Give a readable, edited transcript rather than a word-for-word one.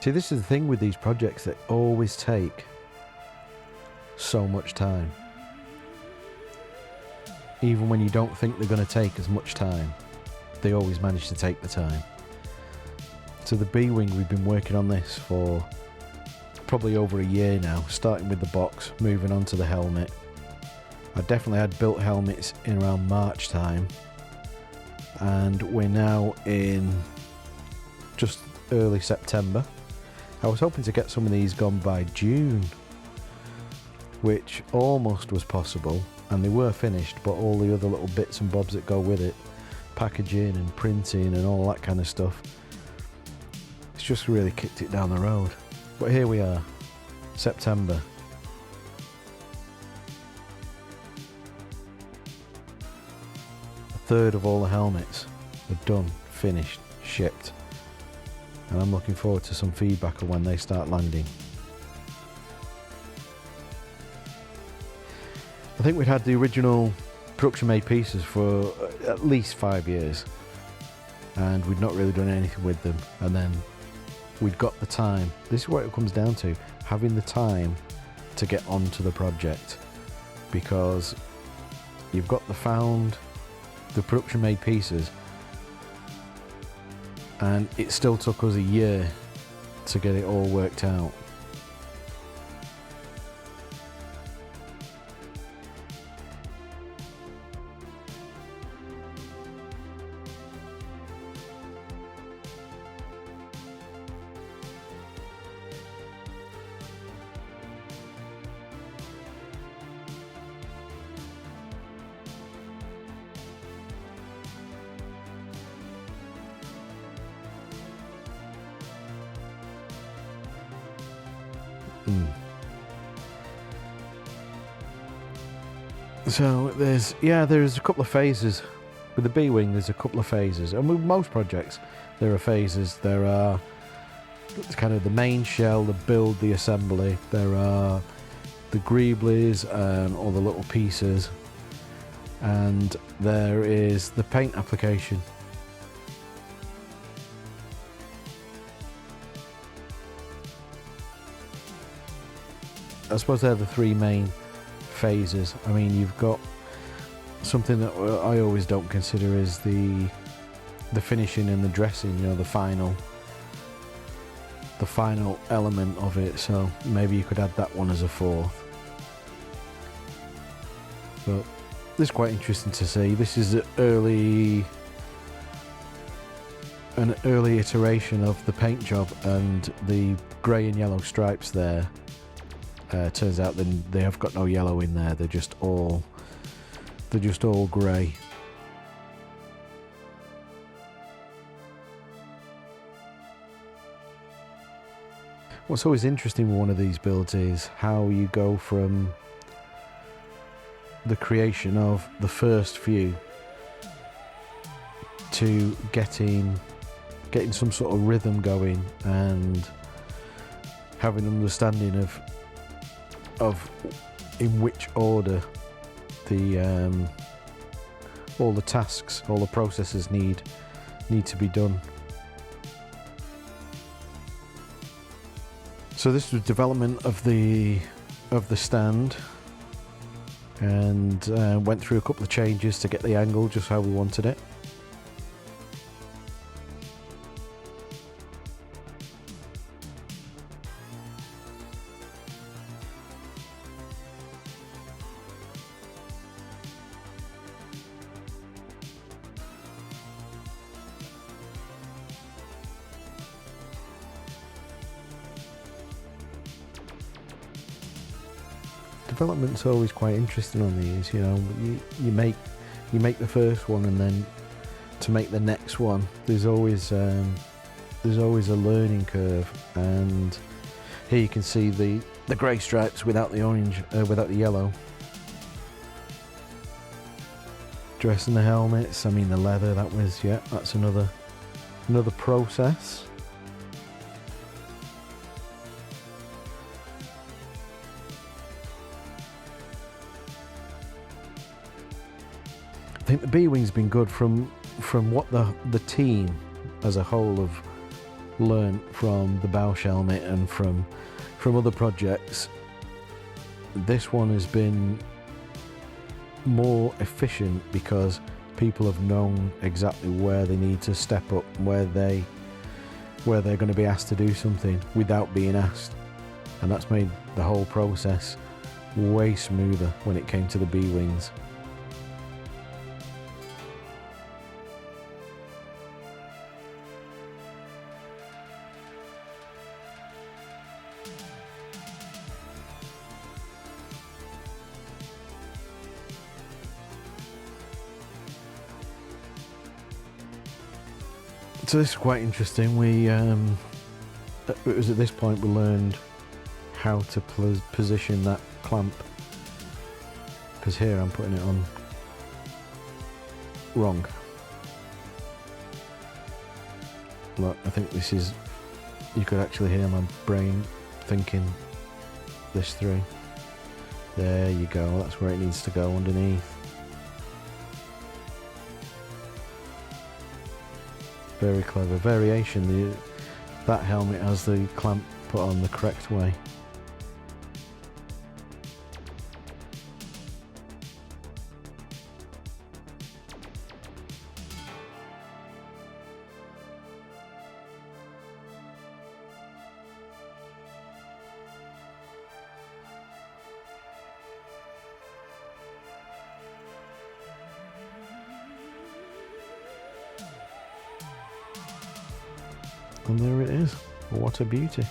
See, this is the thing with these projects, that always take so much time. Even when you don't think they're going to take as much time, they always manage to take the time. So the B-Wing, we've been working on this for probably over a year now, starting with the box, moving on to the helmet. I definitely had built helmets in around March time, and we're now in just early September. I was hoping to get some of these gone by June, which almost was possible, and they were finished, but all the other little bits and bobs that go with it, packaging and printing and all that kind of stuff, it's just really kicked it down the road. But here we are, September. A third of all the helmets are done, finished, shipped, and I'm looking forward to some feedback on when they start landing. I think we'd had the original production made pieces for at least 5 years, and we'd not really done anything with them, and then we'd got the time. This is what it comes down to, having the time to get onto the project, because you've got the production made pieces, and it still took us a year to get it all worked out. So there's a couple of phases. With the B-Wing, there's a couple of phases, and with most projects there are phases. There are kind of the main shell, the build, the assembly. There are the greeblies and all the little pieces, and there is the paint application. I suppose they're the three main phases. I mean, you've got something that I always don't consider is the finishing and the dressing, you know, the final element of it, so maybe you could add that one as a fourth. But this is quite interesting to see. This is an early iteration of the paint job, and the grey and yellow stripes there, turns out then they have got no yellow in there, they're just all grey. What's always interesting with one of these builds is how you go from the creation of the first few to getting some sort of rhythm going and having an understanding of in which order all the tasks, all the processes need to be done. So this was development of the stand, and went through a couple of changes to get the angle just how we wanted it. Development's always quite interesting on these, you know. You make the first one, and then to make the next one, there's always a learning curve. And here you can see the grey stripes without the orange, without the yellow. Dressing the helmets, I mean the leather, that's another process. I think the B-Wing's been good from what the team as a whole learnt from the Bausch helmet and from other projects, this one has been more efficient because people have known exactly where they need to step up, where they're going to be asked to do something without being asked, and that's made the whole process way smoother when it came to the B-wings. So this is quite interesting. It was at this point we learned how to position that clamp, because here I'm putting it on wrong. Look, I think this is, you could actually hear my brain thinking this through. There you go, that's where it needs to go, underneath. Very clever variation. That helmet has the clamp put on the correct way. And there it is. What a beauty.